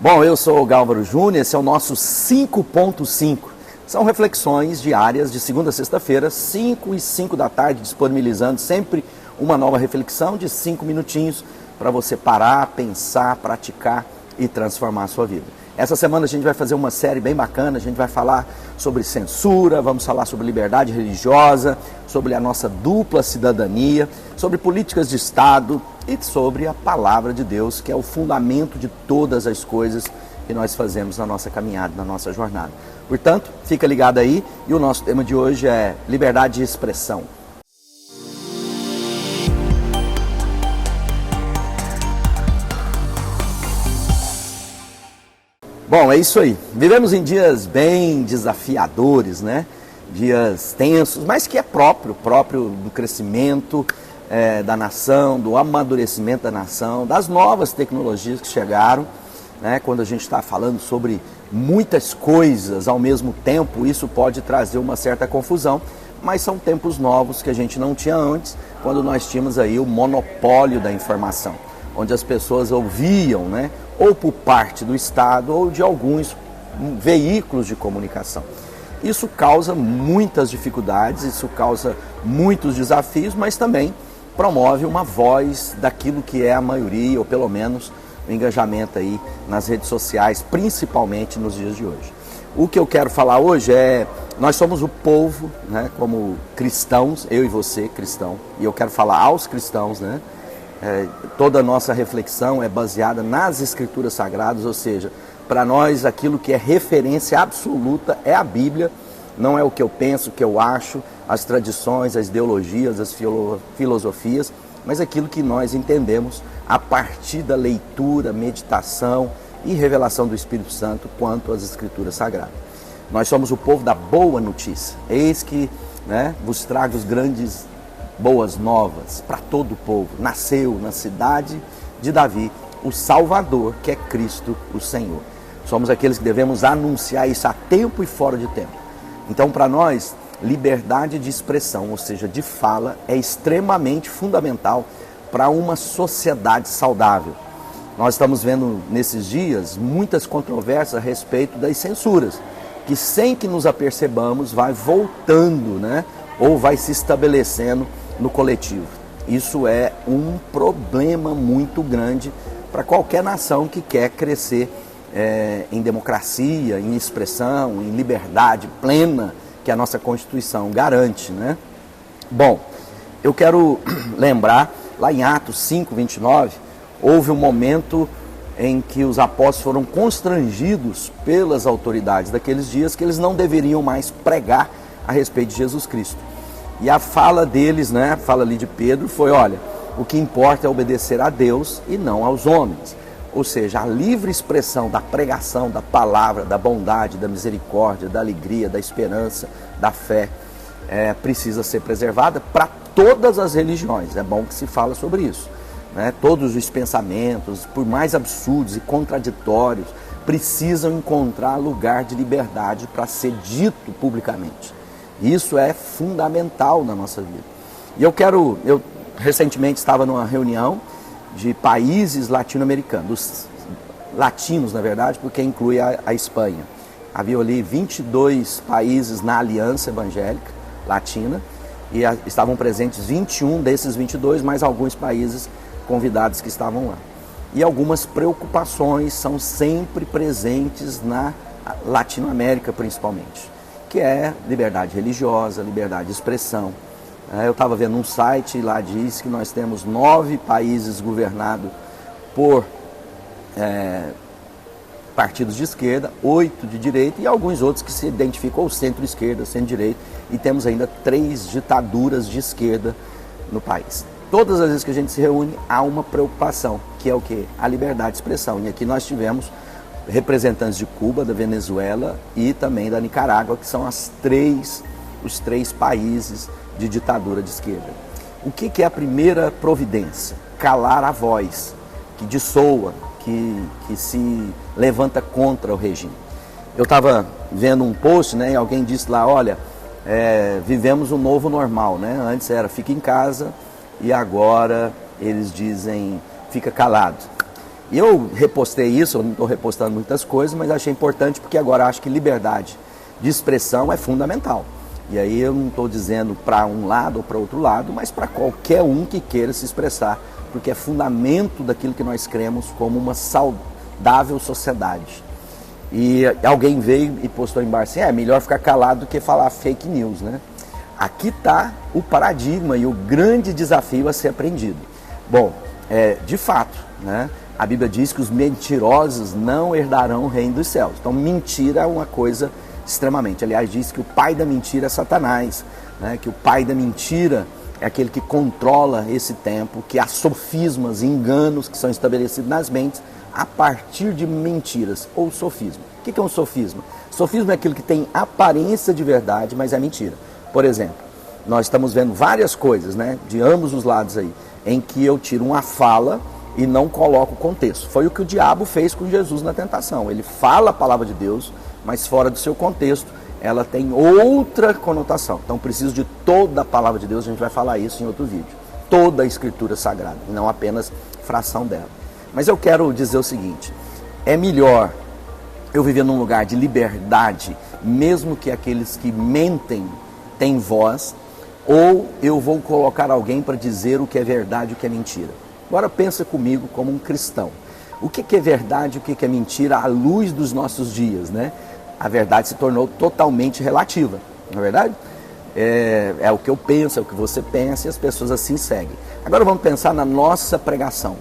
Bom, eu sou o Gálvaro Júnior, esse é o nosso 5.5. São reflexões diárias de segunda a sexta-feira, 5 e 5 da tarde, disponibilizando sempre uma nova reflexão de 5 minutinhos para você parar, pensar, praticar e transformar a sua vida. Essa semana a gente vai fazer uma série bem bacana, a gente vai falar sobre censura, vamos falar sobre liberdade religiosa, sobre a nossa dupla cidadania, sobre políticas de Estado e sobre a palavra de Deus, que é o fundamento de todas as coisas que nós fazemos na nossa caminhada, na nossa jornada. Portanto, fica ligado aí e o nosso tema de hoje é liberdade de expressão. Bom, é isso aí. Vivemos em dias bem desafiadores, né? Dias tensos, mas que é próprio do crescimento da nação, do amadurecimento da nação, das novas tecnologias que chegaram, né? Quando a gente está falando sobre muitas coisas ao mesmo tempo, isso pode trazer uma certa confusão, mas são tempos novos que a gente não tinha antes, quando nós tínhamos aí o monopólio da informação, onde as pessoas ouviam, né? Ou por parte do Estado ou de alguns veículos de comunicação. Isso causa muitas dificuldades, isso causa muitos desafios, mas também promove uma voz daquilo que é a maioria, ou pelo menos o engajamento aí nas redes sociais, principalmente nos dias de hoje. O que eu quero falar hoje é, nós somos o povo, né, como cristãos, eu e você cristão, e eu quero falar aos cristãos, né? Toda a nossa reflexão é baseada nas Escrituras Sagradas, ou seja, para nós aquilo que é referência absoluta é a Bíblia, não é o que eu penso, o que eu acho, as tradições, as ideologias, as filosofias, mas aquilo que nós entendemos a partir da leitura, meditação e revelação do Espírito Santo quanto às Escrituras Sagradas. Nós somos o povo da boa notícia, eis que, né, vos trago os grandes boas novas para todo o povo. Nasceu na cidade de Davi o Salvador, que é Cristo o Senhor. Somos aqueles que devemos anunciar isso a tempo e fora de tempo. Então, para nós, liberdade de expressão, ou seja, de fala, é extremamente fundamental para uma sociedade saudável. Nós estamos vendo nesses dias muitas controvérsias a respeito das censuras, que sem que nos apercebamos vai voltando, né? Ou vai se estabelecendo no coletivo. Isso é um problema muito grande para qualquer nação que quer crescer em democracia, em expressão, em liberdade plena que a nossa Constituição garante, né? Bom, eu quero lembrar, lá em Atos 5:29, houve um momento em que os apóstolos foram constrangidos pelas autoridades daqueles dias que eles não deveriam mais pregar a respeito de Jesus Cristo. E a fala deles, né, a fala ali de Pedro foi, olha, o que importa é obedecer a Deus e não aos homens. Ou seja, a livre expressão da pregação, da palavra, da bondade, da misericórdia, da alegria, da esperança, da fé, precisa ser preservada para todas as religiões. É bom que se fala sobre isso, né? Todos os pensamentos, por mais absurdos e contraditórios, precisam encontrar lugar de liberdade para ser dito publicamente. Isso é fundamental na nossa vida. E eu recentemente estava numa reunião de países latino-americanos, latinos na verdade, porque inclui a Espanha. Havia ali 22 países na Aliança Evangélica Latina e estavam presentes 21 desses 22, mais alguns países convidados que estavam lá. E algumas preocupações são sempre presentes na Latinoamérica principalmente, que é liberdade religiosa, liberdade de expressão. Eu estava vendo um site e lá diz que nós temos 9 países governados por partidos de esquerda, 8 de direita e alguns outros que se identificam ou centro-esquerda, centro-direita, e temos ainda 3 ditaduras de esquerda no país. Todas as vezes que a gente se reúne, há uma preocupação, que é o quê? A liberdade de expressão. E aqui nós tivemos representantes de Cuba, da Venezuela e também da Nicarágua, que são os 3 países de ditadura de esquerda. O que é a primeira providência? Calar a voz, que dissoa, que se levanta contra o regime. Eu estava vendo um post, né, e alguém disse lá, olha, vivemos um novo normal, né? Antes era fica em casa e agora eles dizem fica calado. E eu repostei isso, eu não estou repostando muitas coisas, mas achei importante porque agora acho que liberdade de expressão é fundamental. E aí eu não estou dizendo para um lado ou para outro lado, mas para qualquer um que queira se expressar, porque é fundamento daquilo que nós cremos como uma saudável sociedade. E alguém veio e postou embaixo assim, é melhor ficar calado do que falar fake news, né? Aqui está o paradigma e o grande desafio a ser aprendido. Bom, de fato, né? A Bíblia diz que os mentirosos não herdarão o reino dos céus. Então, mentira é uma coisa extremamente. Aliás, diz que o pai da mentira é Satanás, né? Que o pai da mentira é aquele que controla esse tempo, que há sofismas e enganos que são estabelecidos nas mentes a partir de mentiras ou sofisma. O que é um sofisma? Sofisma é aquilo que tem aparência de verdade, mas é mentira. Por exemplo, nós estamos vendo várias coisas, né, de ambos os lados aí, em que eu tiro uma fala e não coloco o contexto. Foi o que o diabo fez com Jesus na tentação. Ele fala a palavra de Deus, mas fora do seu contexto, ela tem outra conotação. Então preciso de toda a palavra de Deus, a gente vai falar isso em outro vídeo. Toda a escritura sagrada, e não apenas fração dela. Mas eu quero dizer o seguinte, é melhor eu viver num lugar de liberdade, mesmo que aqueles que mentem têm voz, ou eu vou colocar alguém para dizer o que é verdade e o que é mentira. Agora pensa comigo como um cristão. O que é verdade e o que é mentira à luz dos nossos dias, né? A verdade se tornou totalmente relativa, não é verdade? É o que eu penso, é o que você pensa e as pessoas assim seguem. Agora vamos pensar na nossa pregação.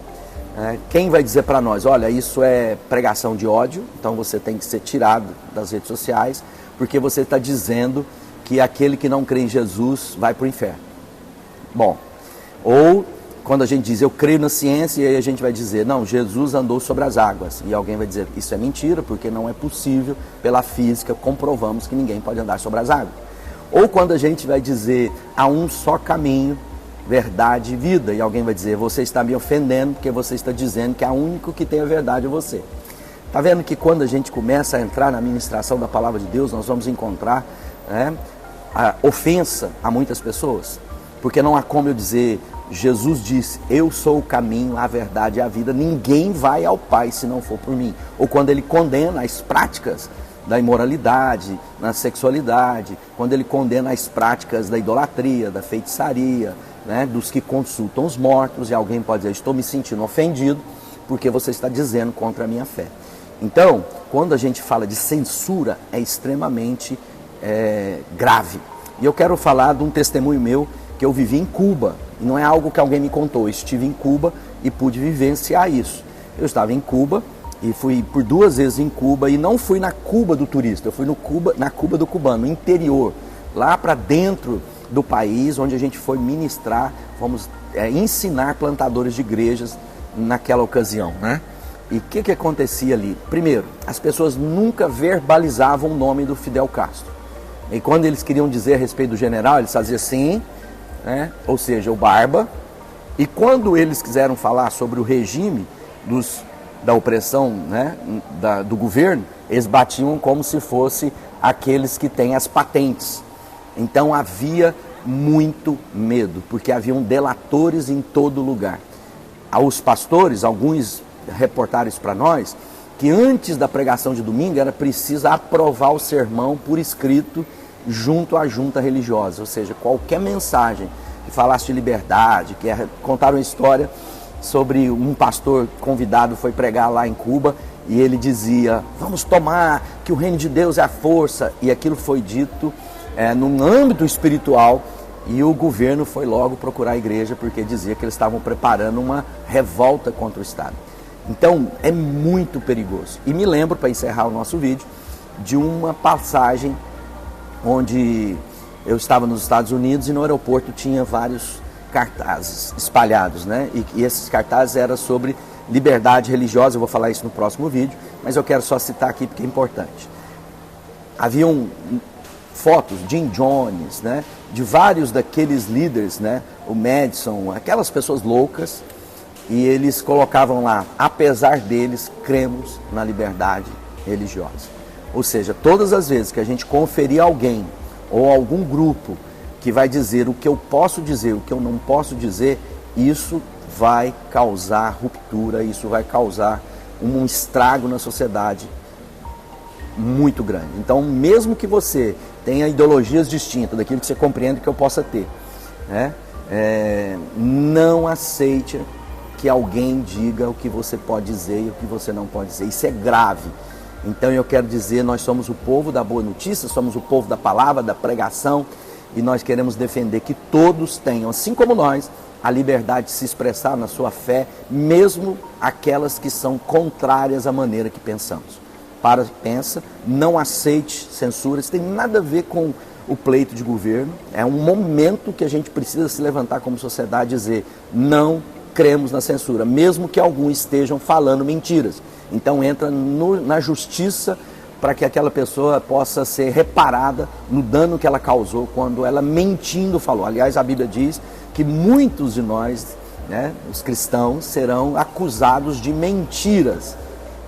Quem vai dizer para nós, olha, isso é pregação de ódio, então você tem que ser tirado das redes sociais, porque você está dizendo que aquele que não crê em Jesus vai para o inferno. Bom, ou quando a gente diz, eu creio na ciência, e aí a gente vai dizer, não, Jesus andou sobre as águas. E alguém vai dizer, isso é mentira, porque não é possível, pela física, comprovamos que ninguém pode andar sobre as águas. Ou quando a gente vai dizer, há um só caminho, verdade e vida. E alguém vai dizer, você está me ofendendo, porque você está dizendo que é o único que tem a verdade é você. Está vendo que quando a gente começa a entrar na ministração da palavra de Deus, nós vamos encontrar, né, a ofensa a muitas pessoas? Porque não há como eu dizer, Jesus disse, eu sou o caminho, a verdade e a vida, ninguém vai ao Pai se não for por mim. Ou quando ele condena as práticas da imoralidade, na sexualidade, quando ele condena as práticas da idolatria, da feitiçaria, né, dos que consultam os mortos, e alguém pode dizer, estou me sentindo ofendido porque você está dizendo contra a minha fé. Então, quando a gente fala de censura, é extremamente grave. E eu quero falar de um testemunho meu que eu vivi em Cuba. E não é algo que alguém me contou, eu estive em Cuba e pude vivenciar isso. Eu estava em Cuba e fui por 2 vezes em Cuba, e não fui na Cuba do turista, eu fui na Cuba do cubano, no interior, lá para dentro do país, onde a gente foi ministrar, fomos ensinar plantadores de igrejas naquela ocasião, né? E o que acontecia ali? Primeiro, as pessoas nunca verbalizavam o nome do Fidel Castro. E quando eles queriam dizer a respeito do general, eles faziam assim, né? Ou seja, o Barba. E quando eles quiseram falar sobre o regime da opressão, né, do governo, eles batiam como se fosse aqueles que têm as patentes. Então havia muito medo, porque haviam delatores em todo lugar. Os pastores, alguns reportaram isso para nós, que antes da pregação de domingo era preciso aprovar o sermão por escrito junto à junta religiosa, ou seja, qualquer mensagem que falasse de liberdade, contaram uma história sobre um pastor convidado foi pregar lá em Cuba e ele dizia, vamos tomar, que o reino de Deus é a força, e aquilo foi dito num âmbito espiritual, e o governo foi logo procurar a igreja porque dizia que eles estavam preparando uma revolta contra o Estado. Então é muito perigoso. E me lembro, para encerrar o nosso vídeo, de uma passagem onde eu estava nos Estados Unidos e no aeroporto tinha vários cartazes espalhados, né? E esses cartazes eram sobre liberdade religiosa. Eu vou falar isso no próximo vídeo, mas eu quero só citar aqui porque é importante. Haviam fotos, Jim Jones, né, de vários daqueles líderes, né, o Madison, aquelas pessoas loucas, e eles colocavam lá, apesar deles, cremos na liberdade religiosa. Ou seja, todas as vezes que a gente conferir alguém ou algum grupo que vai dizer o que eu posso dizer, o que eu não posso dizer, isso vai causar ruptura, isso vai causar um estrago na sociedade muito grande. Então, mesmo que você tenha ideologias distintas daquilo que você compreende que eu possa ter, né? Não aceite que alguém diga o que você pode dizer e o que você não pode dizer. Isso é grave. Então eu quero dizer, nós somos o povo da boa notícia, somos o povo da palavra, da pregação, e nós queremos defender que todos tenham, assim como nós, a liberdade de se expressar na sua fé, mesmo aquelas que são contrárias à maneira que pensamos. Para, pensa, não aceite censura, isso tem nada a ver com o pleito de governo, é um momento que a gente precisa se levantar como sociedade e dizer, não cremos na censura, mesmo que alguns estejam falando mentiras. Então entra na justiça para que aquela pessoa possa ser reparada no dano que ela causou quando ela mentindo falou. Aliás, a Bíblia diz que muitos de nós, né, os cristãos, serão acusados de mentiras,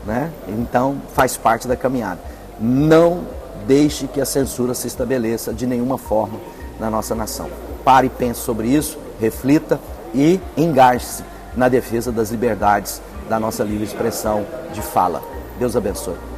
né? Então faz parte da caminhada. Não deixe que a censura se estabeleça de nenhuma forma na nossa nação. Pare e pense sobre isso, reflita e engaje-se na defesa das liberdades da nossa livre expressão de fala. Deus abençoe.